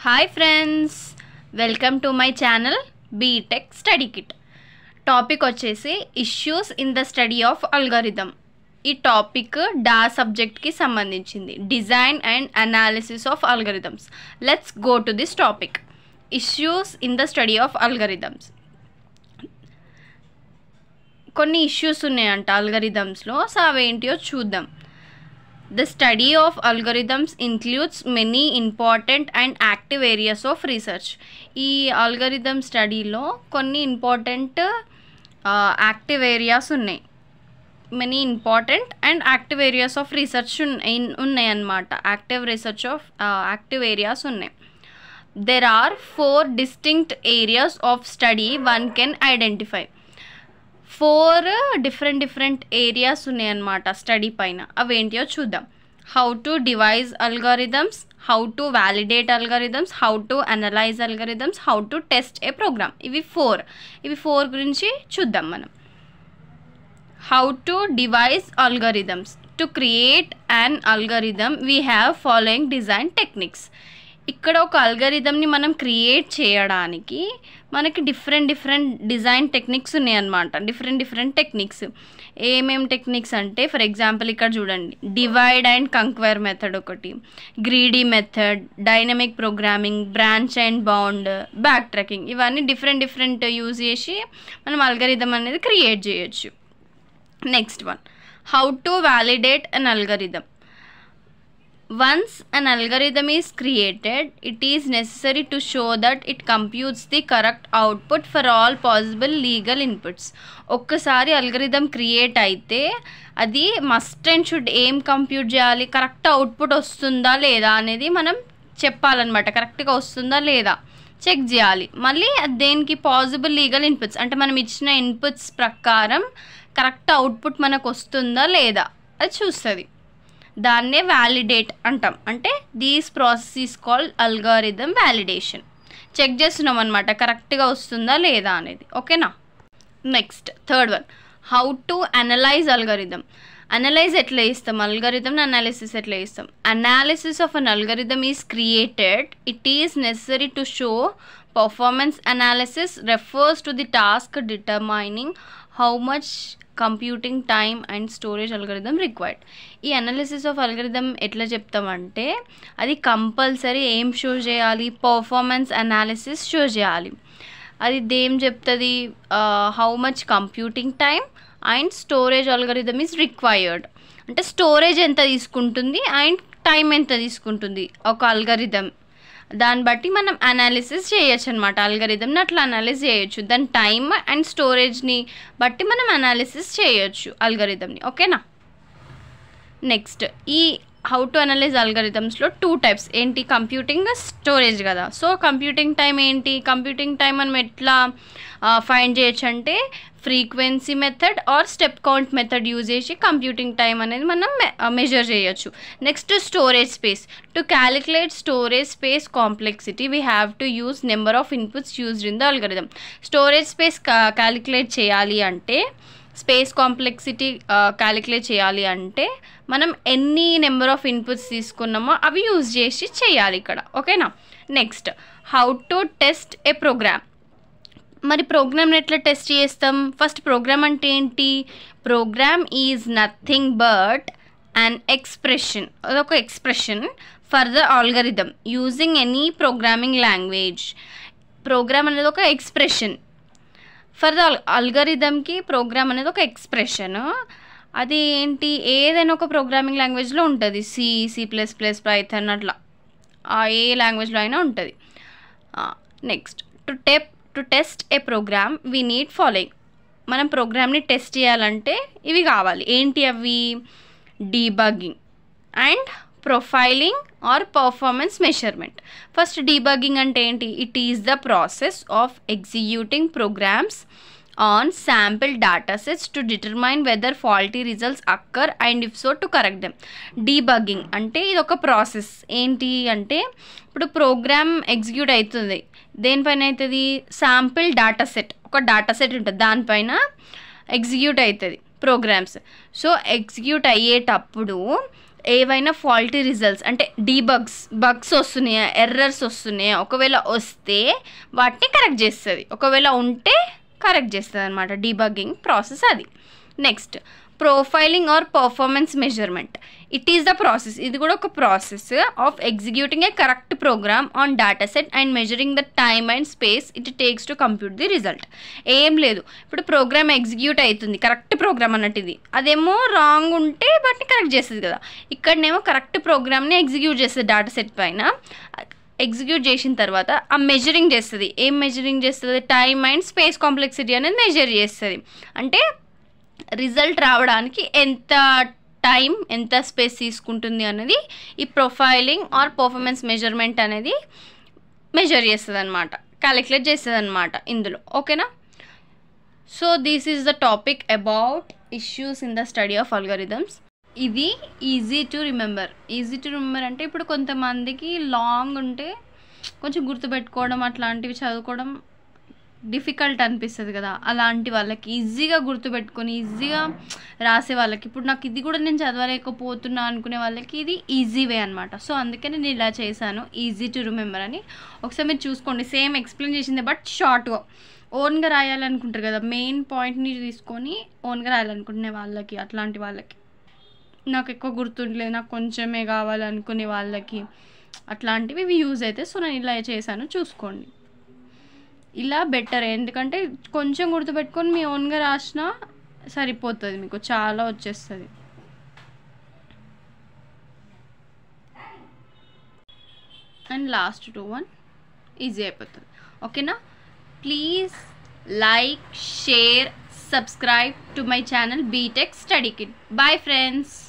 Hi friends, welcome to my channel BTech Study Kit. Topic వచ్చేసి issues in the study of algorithm. ఈ topic డా subject కి సంబంధించింది, design and analysis of algorithms. Let's go to this topic. Issues in the study of algorithms. కొన్ని issues ఉన్నాయంట algorithmsలో, so అవేంటియో చూద్దాం. The study of algorithms includes many important and active areas of research. ఈ algorithm స్టడీలో కొన్ని important active areas ఉన్నాయి. many important and active areas of research ఉన్నాయి అన్నమాట. Active areas ఉన్నాయి. There are 4 distinct areas of study one can identify. 4 different areas ఉన్నాయి అన్నమాట study పైన. అవేంటియో చూద్దాం. How to devise algorithms, how to validate algorithms, how to analyse algorithms, how to test a program. ఇవి 4 గురించి చూద్దాం మనం. How to devise algorithms. To create an algorithm we have following design techniques. ఇక్కడ ఒక అల్గారిథమ్ని మనం క్రియేట్ చేయడానికి మనకి డిఫరెంట్ డిజైన్ టెక్నిక్స్ ఉన్నాయన్నమాట. Different techniques. ఏమేం టెక్నిక్స్ అంటే, ఫర్ ఎగ్జాంపుల్ ఇక్కడ చూడండి, డివైడ్ అండ్ కంక్వైర్ మెథడ్ ఒకటి, greedy method, dynamic programming, branch and bound, back tracking. ఇవన్నీ డిఫరెంట్ యూజ్ చేసి మనం అల్గారిథమ్ అనేది క్రియేట్ చేయొచ్చు. Next one, how to validate an algorithm. Once an algorithm is created, it is necessary to show that it computes the correct output for all possible legal inputs. ఒక్కసారి algorithm create అయితే అది must and should ఏం compute చేయాలి, correct output వస్తుందా లేదా అనేది మనం చెప్పాలన్నమాట. కరెక్ట్గా వస్తుందా లేదా చెక్ చేయాలి. మళ్ళీ దేనికి పాసిబుల్ లీగల్ ఇన్పుట్స్ అంటే మనం ఇచ్చిన ఇన్పుట్స్ ప్రకారం కరెక్ట్ అవుట్పుట్ మనకు వస్తుందా లేదా అది చూస్తుంది. దాన్నే వ్యాలిడేట్ అంటాం. అంటే these process is called algorithm validation. Check చేస్తున్నాం అనమాట కరెక్ట్గా వస్తుందా లేదా అనేది. ఓకేనా. Next third one, how to analyse algorithm. Analyse ఎట్లా చేస్తాం, అల్గారిథమ్ అనాలిసిస్ ఎట్లా చేస్తాం. Analysis of an algorithm is created. It is necessary to show performance. Analysis refers to the task determining how much computing time and storage algorithm required. ఈ analysis of algorithm ఎట్లా చెప్తామంటే, అది compulsory ఏం show చేయాలి, performance analysis show చేయాలి. అది దేం చెప్తుంది, how much computing time and storage algorithm is required. అంటే స్టోరేజ్ ఎంత తీసుకుంటుంది అండ్ టైం ఎంత తీసుకుంటుంది ఒక అల్గారిథమ్, దాన్ని బట్టి మనం అనాలిసిస్ చేయొచ్చు అనమాట. అల్గారిథమ్ని అట్లా అనలైజ్ చేయొచ్చు. దాని టైమ్ అండ్ స్టోరేజ్ని బట్టి మనం అనాలిసిస్ చేయొచ్చు అల్గారిథమ్ని. ఓకేనా. నెక్స్ట్, ఈ హౌ టు అనలైజ్ అల్గారిథమ్స్లో 2 టైప్స్. ఏంటి, కంప్యూటింగ్, స్టోరేజ్ కదా. సో కంప్యూటింగ్ టైం ఏంటి, కంప్యూటింగ్ టైం మనం ఎట్లా ఫైండ్ చేయొచ్చు అంటే, frequency method or step count method use చేసి కంప్యూటింగ్ టైం అనేది మనం మెజర్ చేయొచ్చు. Next, storage space. To calculate storage space complexity we have to use number of inputs used in the algorithm. Storage space calculate చేయాలి అంటే, space complexity calculate చేయాలి అంటే మనం ఎన్ని నెంబర్ ఆఫ్ ఇన్పుట్స్ తీసుకున్నామో అవి యూజ్ చేసి చేయాలి ఇక్కడ. ఓకేనా. Next, how to test a program. మరి ప్రోగ్రామ్ని ఎట్లా టెస్ట్ చేస్తాం. ఫస్ట్, ప్రోగ్రామ్ అంటే ఏంటి. Program is nothing but an expression. అదొక expression for the algorithm using any programming language. Program అనేది ఒక ఎక్స్ప్రెషన్ ఫర్ ద అల్గరిథమ్కి. ప్రోగ్రామ్ అనేది ఒక ఎక్స్ప్రెషన్. అది ఏంటి, ఏదైనా ఒక ప్రోగ్రామింగ్ లాంగ్వేజ్లో ఉంటుంది. C++, పైథాన్, అట్లా ఏ లాంగ్వేజ్లో అయినా ఉంటుంది. Next, to test a program we need following. మనం ప్రోగ్రామ్ని టెస్ట్ చేయాలంటే ఇవి కావాలి. ఏంటి అవి, debugging and profiling or performance measurement. First, debugging అంటే ఏంటి, it is the process of executing programs on sample data sets to determine whether faulty results occur and if so to correct them. Debugging అంటే ఇది ఒక process. ఏంటి అంటే, ఇప్పుడు program execute అవుతుంది, దేనిపైన అవుతుంది, శాంపిల్ డేటా సెట్, ఒక డేటా సెట్ ఉంటుంది, దానిపైన ఎగ్జిక్యూట్ అవుతుంది ప్రోగ్రామ్స్. సో ఎగ్జిక్యూట్ అయ్యేటప్పుడు ఏవైనా ఫాల్టీ రిజల్ట్స్ అంటే బగ్స్ వస్తున్నాయా, ఎర్రర్స్ వస్తున్నాయా, ఒకవేళ వస్తే వాటిని కరెక్ట్ చేస్తుంది, ఒకవేళ ఉంటే కరెక్ట్ చేస్తుంది అనమాట. డీబగ్గింగ్ ప్రాసెస్ అది. Next profiling or performance measurement. It is the process, ఇది కూడా ఒక process of executing a correct program on data set and measuring the time and space it takes to compute the result. ఏం లేదు, ఇప్పుడు program execute అవుతుంది, correct program అన్నట్టు ఇది, అదేమో రాంగ్ ఉంటే వాటిని కరెక్ట్ చేస్తుంది కదా. ఇక్కడనేమో కరెక్ట్ ప్రోగ్రామ్ని ఎగ్జిక్యూట్ చేస్తుంది డేటా సెట్ పైన. ఎగ్జిక్యూట్ చేసిన తర్వాత ఆ మెజరింగ్ చేస్తుంది. ఏం మెజరింగ్ చేస్తుంది? టైమ్ అండ్ స్పేస్ కాంప్లెక్సిటీ అనేది మెజర్ చేస్తుంది. అంటే రిజల్ట్ రావడానికి ఎంత టైం, ఎంత స్పేస్ తీసుకుంటుంది అనేది ఈ ప్రొఫైలింగ్ ఆర్ పర్ఫార్మెన్స్ మెజర్మెంట్ అనేది మెజర్ చేస్తుంది అనమాట, క్యాలిక్యులేట్ చేస్తుంది అనమాట ఇందులో. ఓకేనా? So this is the topic about issues in the study of algorithms. ఇది ఈజీ టు రిమెంబర్ అంటే ఇప్పుడు కొంతమందికి లాంగ్ ఉంటే కొంచెం గుర్తుపెట్టుకోవడం అట్లాంటివి చదువుకోవడం డిఫికల్ట్ అనిపిస్తుంది కదా, అలాంటి వాళ్ళకి ఈజీగా గుర్తుపెట్టుకొని ఈజీగా రాసే వాళ్ళకి, ఇప్పుడు నాకు ఇది కూడా నేను చదవలేకపోతున్నా అనుకునే వాళ్ళకి ఇది ఈజీ వే అనమాట. సో అందుకే నేను ఇలా చేశాను, ఈజీ టు రిమెంబర్ అని. ఒకసారి మీరు చూసుకోండి, సేమ్ ఎక్స్ప్లెయిన్ చేసిందే బట్ షార్ట్గా. ఓన్గా రాయాలనుకుంటారు కదా, మెయిన్ పాయింట్ని తీసుకొని ఓన్గా రాయాలనుకుంటునే వాళ్ళకి, అట్లాంటి వాళ్ళకి, నాకు ఎక్కువ గుర్తుండలేదు, నాకు కొంచెమే కావాలనుకునే వాళ్ళకి అట్లాంటివి ఇవి యూజ్ అవుతాయి. సో నేను ఇలా చేశాను, చూసుకోండి. ఇలా బెటర్, ఎందుకంటే కొంచెం గుర్తుపెట్టుకొని మీ ఓన్గా రాసినా సరిపోతుంది, మీకు చాలా వచ్చేస్తుంది. అండ్ లాస్ట్ 2 ఈజీ అయిపోతుంది. ఓకేనా? Please like, share, subscribe to my channel BTech Study Kit. Bye friends.